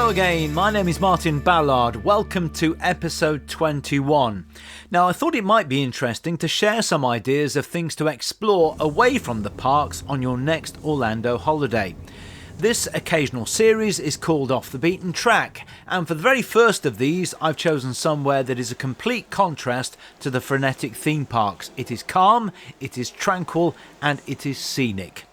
Hello again, my name is Martin Ballard. Welcome to episode 21. Now, I thought it might be interesting to share some ideas of things to explore away from the parks on your next Orlando holiday. This occasional series is called Off the Beaten Track, and for the very first of these, I've chosen somewhere that is a complete contrast to the frenetic theme parks. It is calm, it is tranquil, and it is scenic.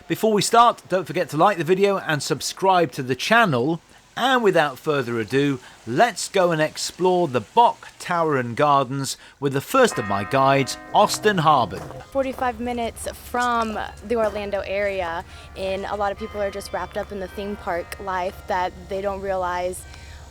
Before we start, don't forget to like the video and subscribe to the channel. And without further ado, let's go and explore the Bok Tower Gardens with the first of my guides, Austin Harben. 45 minutes from the Orlando area, and a lot of people are just wrapped up in the theme park life that they don't realize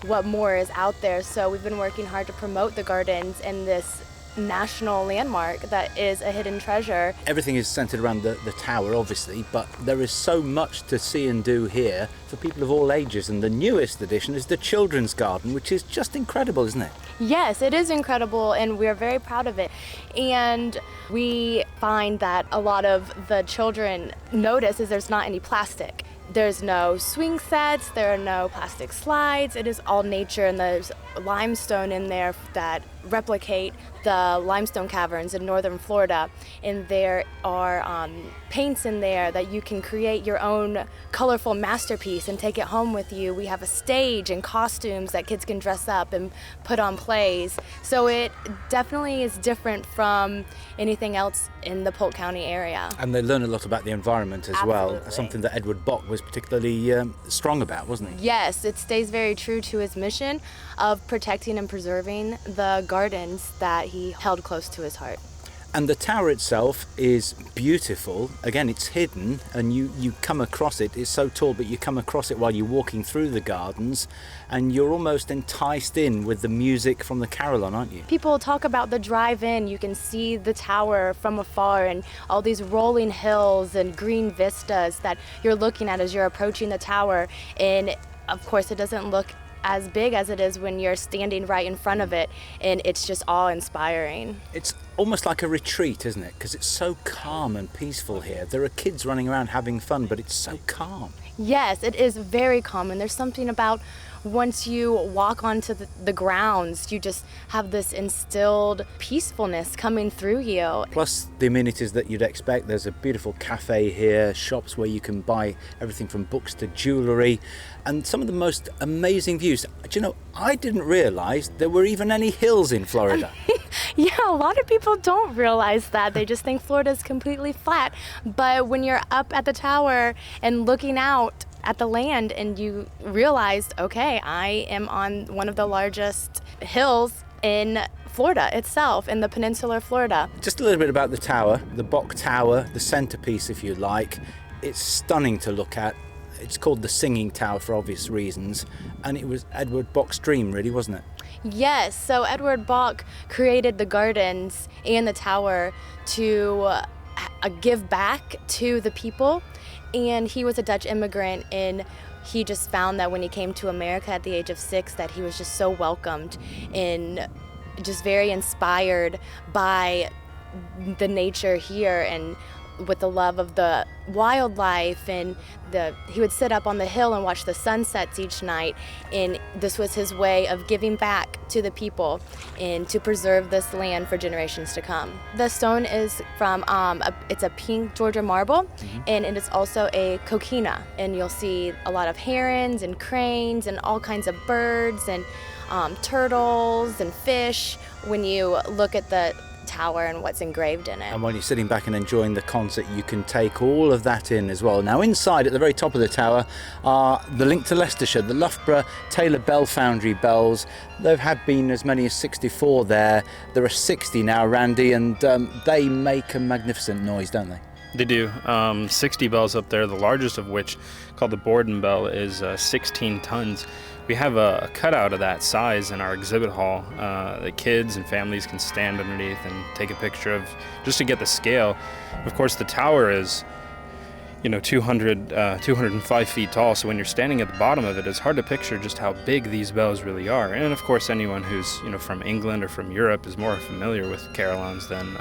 what more is out there. So we've been working hard to promote the gardens and this national landmark that is a hidden treasure. Everything is centered around the tower, obviously, but there is so much to see and do here for people of all ages, and the newest addition is the children's garden, which is just incredible, isn't it? Yes, it is incredible, and we're very proud of it. And we find that a lot of the children notice is there's not any plastic. There's no swing sets, there are no plastic slides. It is all nature, and there's limestone in there that replicate the limestone caverns in northern Florida. And there are paints in there that you can create your own colorful masterpiece and take it home with you. We have a stage and costumes that kids can dress up and put on plays. So it definitely is different from anything else in the Polk County area. And they learn a lot about the environment as Absolutely. well, something that Edward Bok was particularly strong about, wasn't he? Yes, it stays very true to his mission of protecting and preserving the gardens that he held close to his heart. And the tower itself is beautiful. Again, it's hidden, and you come across it. It's so tall, but you come across it while you're walking through the gardens, and you're almost enticed in with the music from the carillon, aren't you? People talk about the drive-in. You can see the tower from afar and all these rolling hills and green vistas that you're looking at as you're approaching the tower. And of course, it doesn't look as big as it is when you're standing right in front of it, and it's just awe-inspiring. It's almost like a retreat, isn't it? Because it's so calm and peaceful here. There are kids running around having fun, but it's so calm. Yes, it is very calm, and there's something about once you walk onto the grounds, you just have this instilled peacefulness coming through you. Plus the amenities that you'd expect. There's a beautiful cafe here, shops where you can buy everything from books to jewellery, and some of the most amazing views. Do you know, I didn't realise there were even any hills in Florida. Yeah, a lot of people don't realize that. They just think Florida is completely flat. But when you're up at the tower and looking out at the land and you realized, okay, I am on one of the largest hills in Florida itself, in the peninsular Florida. Just a little bit about the tower, the Bok Tower, the centrepiece if you like. It's stunning to look at. It's called the Singing Tower for obvious reasons, and it was Edward Bok's dream, really, wasn't it? Yes, so Edward Bok created the gardens and the tower to give back to the people. And he was a Dutch immigrant, and he just found that when he came to America at the age of 6 that he was just so welcomed and just very inspired by the nature here, and with the love of the wildlife, and he would sit up on the hill and watch the sunsets each night, and this was his way of giving back to the people and to preserve this land for generations to come. The stone is from it's a pink Georgia marble, and it is also a coquina, and you'll see a lot of herons and cranes and all kinds of birds and turtles and fish when you look at the tower and what's engraved in it. And when you're sitting back and enjoying the concert, you can take all of that in as well. Now inside at the very top of the tower are the link to Leicestershire, the Loughborough Taylor Bell Foundry bells. There have been as many as 64 there. There are 60 now, Randy, and they make a magnificent noise, don't they? They do. 60 bells up there, the largest of which, called the Borden Bell, is 16 tons. We have a cutout of that size in our exhibit hall that kids and families can stand underneath and take a picture of, just to get the scale. Of course, the tower is, 205 feet tall, so when you're standing at the bottom of it, it's hard to picture just how big these bells really are. And of course, anyone who's from England or from Europe is more familiar with carillons than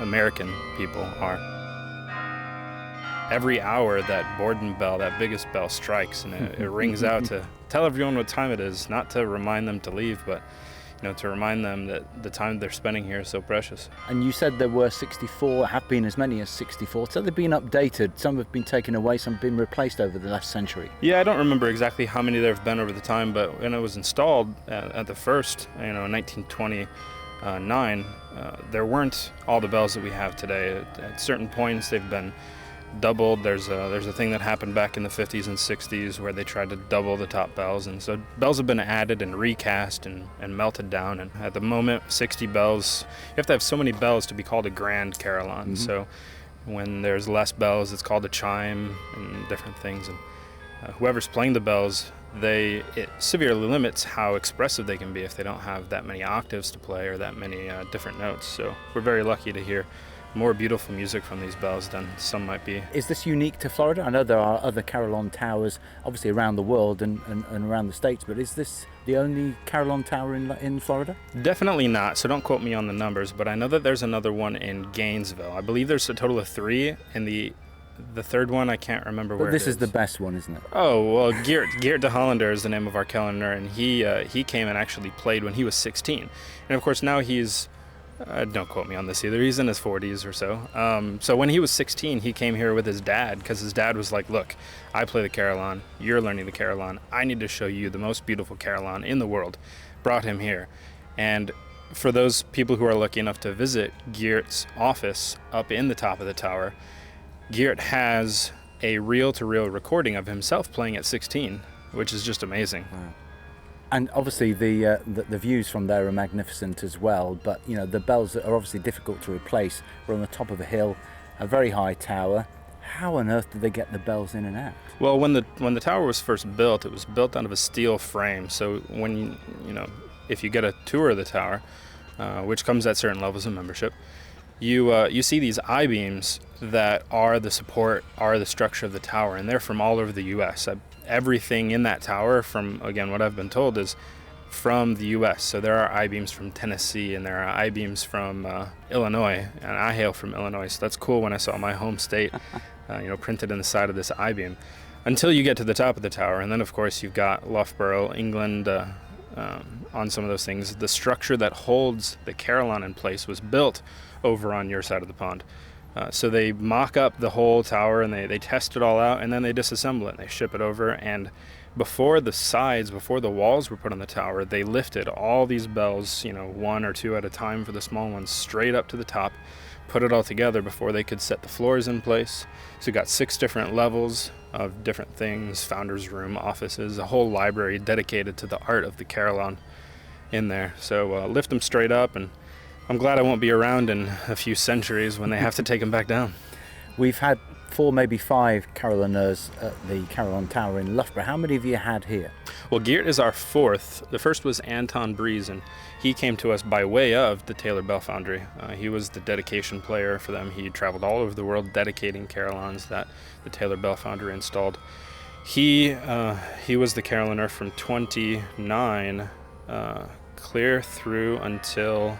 American people are. every hour that Borden bell, that biggest bell, strikes, and it rings out to tell everyone what time it is, not to remind them to leave, but to remind them that the time they're spending here is so precious. And you said there were 64, have been as many as 64, so they've been updated. Some have been taken away, some have been replaced over the last century. Yeah, I don't remember exactly how many there have been over the time, but when it was installed at the first, in 1929, there weren't all the bells that we have today. At certain points, they've been doubled. There's a thing that happened back in the 50s and 60s where they tried to double the top bells, and so bells have been added and recast and melted down, and at the moment 60 bells. You have to have so many bells to be called a grand carillon. So when there's less bells, it's called a chime and different things, and whoever's playing the bells, it severely limits how expressive they can be if they don't have that many octaves to play or that many different notes. So we're very lucky to hear more beautiful music from these bells than some might be. Is this unique to Florida? I know there are other carillon towers obviously around the world and around the States, but is this the only carillon tower in Florida? Definitely not, so don't quote me on the numbers, but I know that there's another one in Gainesville. I believe there's a total of 3, and the third one I can't remember where it is. This is the best one, isn't it? Oh, well, Geert de Hollander is the name of our carillonneur, and he came and actually played when he was 16. And of course now he's don't quote me on this either. He's in his 40s or so. So when he was 16, he came here with his dad because his dad was like, look, I play the carillon. You're learning the carillon. I need to show you the most beautiful carillon in the world. Brought him here. And for those people who are lucky enough to visit Geert's office up in the top of the tower, Geert has a reel-to-reel recording of himself playing at 16, which is just amazing. Wow. And obviously the views from there are magnificent as well, but the bells are obviously difficult to replace. We're on the top of a hill, a very high tower. How on earth did they get the bells in and out? Well, when the tower was first built, it was built out of a steel frame. So when if you get a tour of the tower, which comes at certain levels of membership, you see these I-beams that are the support, are the structure of the tower, and they're from all over the U.S. Everything in that tower, from, again, what I've been told, is from the U.S. So there are I-beams from Tennessee, and there are I-beams from Illinois, and I hail from Illinois, so that's cool when I saw my home state printed in the side of this I-beam. Until you get to the top of the tower, and then, of course, you've got Loughborough, England, on some of those things. The structure that holds the carillon in place was built over on your side of the pond. So they mock up the whole tower and they test it all out, and then they disassemble it and they ship it over. And before the walls were put on the tower, they lifted all these bells, 1 or 2 at a time for the small ones, straight up to the top, put it all together before they could set the floors in place. So you got 6 different levels of different things, founder's room, offices, a whole library dedicated to the art of the carillon in there. So lift them straight up, and I'm glad I won't be around in a few centuries when they have to take them back down. We've had 4, maybe 5 carillonneurs at the Carillon Tower in Loughborough. How many have you had here? Well, Geert is our 4th. The first was Anton Breeze, and he came to us by way of the Taylor Bell Foundry. He was the dedication player for them. He traveled all over the world dedicating carillons that the Taylor Bell Foundry installed. He was the carillonneur from 29 clear through until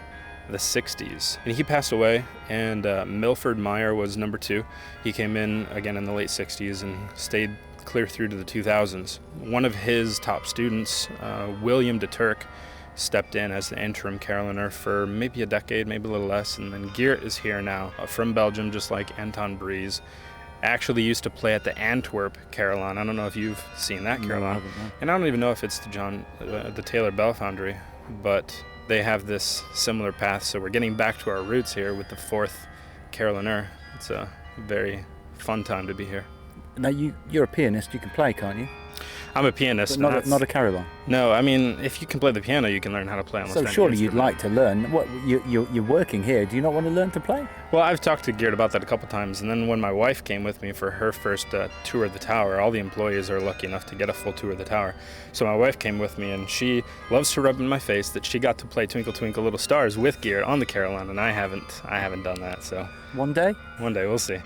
the 60s, and he passed away, and Milford Meyer was number 2. He came in again in the late 60s and stayed clear through to the 2000s. One of his top students, William de Turk, stepped in as the interim carillonneur for maybe a decade, maybe a little less, and then Geert is here now from Belgium, just like Anton Breeze. Actually used to play at the Antwerp Carillon. I don't know if you've seen that carillon, and I don't even know if it's the Taylor Bell Foundry, but they have this similar path, so we're getting back to our roots here with the 4th carillonneur. It's a very fun time to be here. Now, you're a pianist, you can play, can't you? I'm a pianist. But not a carillon? No, I mean, if you can play the piano, you can learn how to play almost any instrument. So surely you'd like to learn. What, you're working here, do you not want to learn to play? Well, I've talked to Geert about that a couple times, and then when my wife came with me for her first tour of the tower, all the employees are lucky enough to get a full tour of the tower. So my wife came with me, and she loves to rub in my face that she got to play Twinkle Twinkle Little Stars with Geert on the carillon, and I haven't done that, so. One day? One day, we'll see.